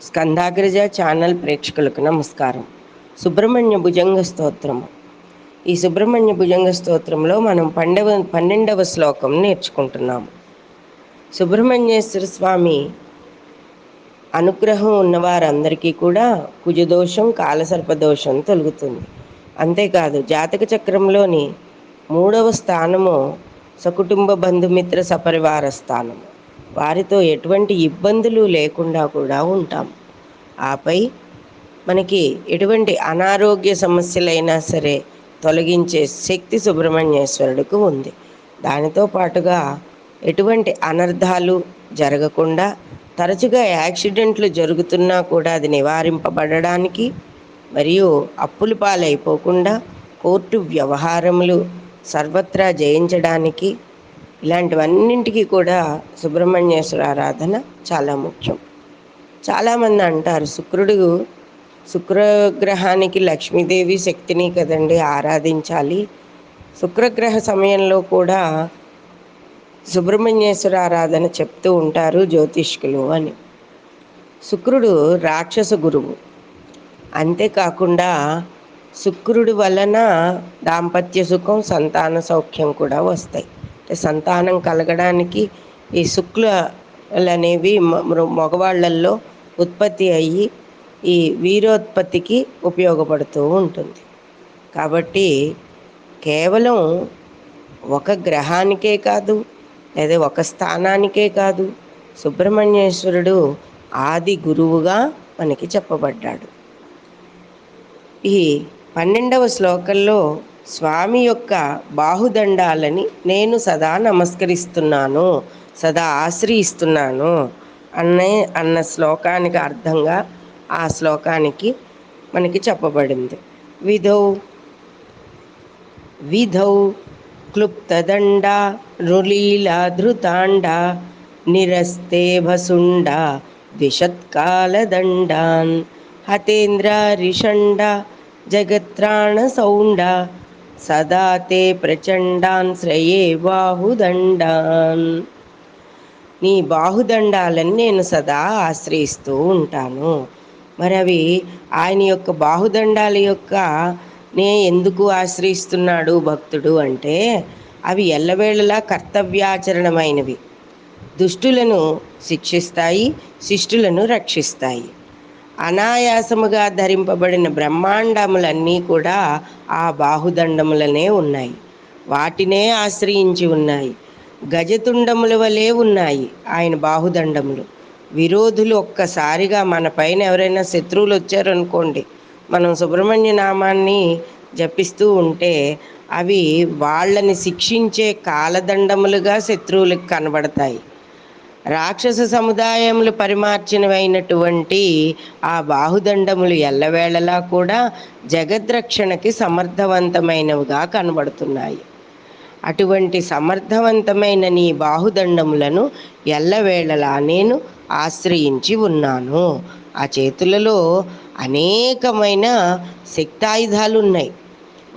స్కందాగ్రజ channel ప్రేక్షకులకు నమస్కారం. సుబ్రహ్మణ్య భుజంగ స్తోత్రము. ఈ సుబ్రహ్మణ్య భుజంగ స్తోత్రంలో మనం 12వ శ్లోకం నేర్చుకుంటున్నాము. సుబ్రహ్మణ్యేశ్వర స్వామి అనుగ్రహం ఉన్నవారందరికీ కూడా కుజదోషం, కాలసర్పదోషం తొలుగుతుంది. అంతేకాదు, జాతక చక్రంలోని 3వ స్థానము సకుటుంబ బంధుమిత్ర సపరివార స్థానము. వారితో ఎటువంటి ఇబ్బందులు లేకుండా కూడా ఉంటాం. ఆపై మనకి ఎటువంటి అనారోగ్య సమస్యలైనా సరే తొలగించే శక్తి సుబ్రహ్మణ్యేశ్వరుడికి ఉంది. దానితో పాటుగా ఎటువంటి అనర్థాలు జరగకుండా, తరచుగా యాక్సిడెంట్లు జరుగుతున్నా కూడా అది నివారింపబడడానికి, మరియు అప్పుల పాలైపోకుండా కోర్టు వ్యవహారములు సర్వత్రా జయించడానికి, ఇలాంటివన్నింటికి కూడా సుబ్రహ్మణ్యేశ్వర ఆరాధన చాలా ముఖ్యం. చాలామంది అంటారు, శుక్రగ్రహానికి లక్ష్మీదేవి శక్తిని కదండి ఆరాధించాలి, శుక్రగ్రహ సమయంలో కూడా సుబ్రహ్మణ్యేశ్వర ఆరాధన చెప్తూ ఉంటారు జ్యోతిష్కులు అని. శుక్రుడు రాక్షస గురువు. అంతేకాకుండా శుక్రుడి వలన దాంపత్య సుఖం, సంతాన సౌఖ్యం కూడా వస్తాయి. అంటే సంతానం కలగడానికి ఈ శుక్లలు అనేవి మగవాళ్ళల్లో ఉత్పత్తి అయ్యి ఈ వీరోత్పత్తికి ఉపయోగపడుతూ ఉంటుంది. కాబట్టి కేవలం ఒక గ్రహానికే కాదు, లేదా ఒక స్థానానికే కాదు, సుబ్రహ్మణ్యేశ్వరుడు ఆది గురువుగా మనకి చెప్పబడ్డాడు. ఈ 12వ శ్లోకంలో స్వామి యొక్క బాహుదండాలని నేను సదా నమస్కరిస్తున్నాను, సదా ఆశ్రయిస్తున్నాను అన్న శ్లోకానికి అర్థంగా ఆ శ్లోకానికి మనకి చెప్పబడింది. విధౌ విధౌ క్లుప్తదండ రులీలా ధృతాండ నిరస్తే భసుండ ద్విషత్కాలదండాన్ హతేంద్ర రిషండ జగత్రాణ సౌండ సదా తే ప్రచండాన్ శ్రయే బాహుదండాన్. నీ బాహుదండాలని నేను సదా ఆశ్రయిస్తూ ఉంటాను. మరి అవి ఆయన యొక్క బాహుదండాల యొక్క ఎందుకు ఆశ్రయిస్తున్నాడు భక్తుడు అంటే, అవి ఎల్లవేళలా కర్తవ్యాచరణమైనవి. దుష్టులను శిక్షిస్తాయి, శిష్టులను రక్షిస్తాయి. అనాయాసముగా ధరింపబడిన బ్రహ్మాండములన్నీ కూడా ఆ బాహుదండములనే ఉన్నాయి, వాటినే ఆశ్రయించి ఉన్నాయి. గజతుండముల వలె ఉన్నాయి ఆయన బాహుదండములు. విరోధులు ఒక్కసారిగా మన పైన ఎవరైనా శత్రువులు వచ్చారనుకోండి, మనం సుబ్రహ్మణ్య నామాన్ని జపిస్తూ ఉంటే అవి వాళ్ళని శిక్షించే కాలదండములుగా శత్రువులకు కనబడతాయి. రాక్షస సముదాయములు పరిమార్చినవైనటువంటి ఆ బాహుదండములు ఎల్లవేళలా కూడా జగద్రక్షణకి సమర్థవంతమైనవిగా కనబడుతున్నాయి. అటువంటి సమర్థవంతమైన నీ బాహుదండములను ఎల్లవేళలా నేను ఆశ్రయించి ఉన్నాను. ఆ చేతులలో అనేకమైన శక్తాయుధాలు ఉన్నాయి.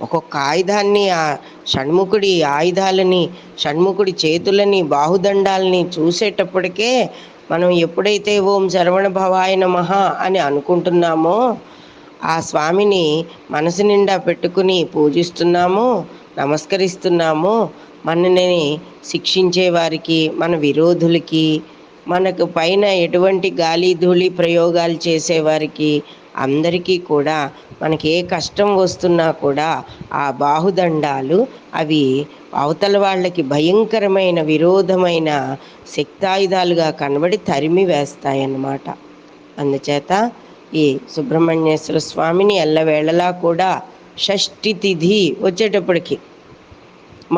ఒక్కొక్క ఆయుధాన్ని, ఆ షణ్ముఖుడి ఆయుధాలని, షణ్ముఖుడి చేతులని, బాహుదండాలని చూసేటప్పటికే మనం ఎప్పుడైతే ఓం శరవణ భవాయ నమః అని అనుకుంటున్నామో, ఆ స్వామిని మనసు నిండా పెట్టుకుని పూజిస్తున్నామో, నమస్కరిస్తున్నామో, మనని శిక్షించే వారికి, మన విరోధులకి, మనకు పైన ఎటువంటి గాలి ధూళి ప్రయోగాలు చేసేవారికి అందరికీ కూడా మనకి ఏ కష్టం వస్తున్నా కూడా ఆ బాహుదండాలు అవి అవతల వాళ్ళకి భయంకరమైన విరోధమైన శక్తాయుధాలుగా కనబడి తరిమి వేస్తాయన్నమాట. అందుచేత ఈ సుబ్రహ్మణ్యేశ్వర స్వామిని ఎల్లవేళలా కూడా షష్ఠి తిథి వచ్చేటప్పటికి,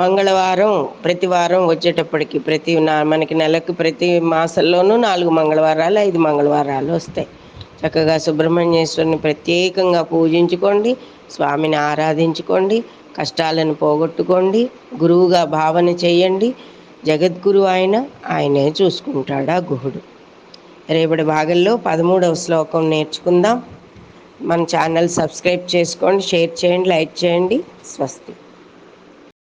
మంగళవారం ప్రతి వారం వచ్చేటప్పటికి, మనకి నెలకు ప్రతి మాసంలోనూ 4 మంగళవారాలు 5 మంగళవారాలు వస్తాయి. చక్కగా సుబ్రహ్మణ్యేశ్వరుని ప్రత్యేకంగా పూజించుకోండి, స్వామిని ఆరాధించుకోండి, కష్టాలను పోగొట్టుకోండి, గురువుగా భావన చేయండి. జగద్గురు ఆయనే చూసుకుంటాడు ఆ గుహుడు. రేపటి భాగంలో 13వ శ్లోకం నేర్చుకుందాం. మన ఛానల్ సబ్స్క్రైబ్ చేసుకోండి, షేర్ చేయండి, లైక్ చేయండి. స్వస్తి.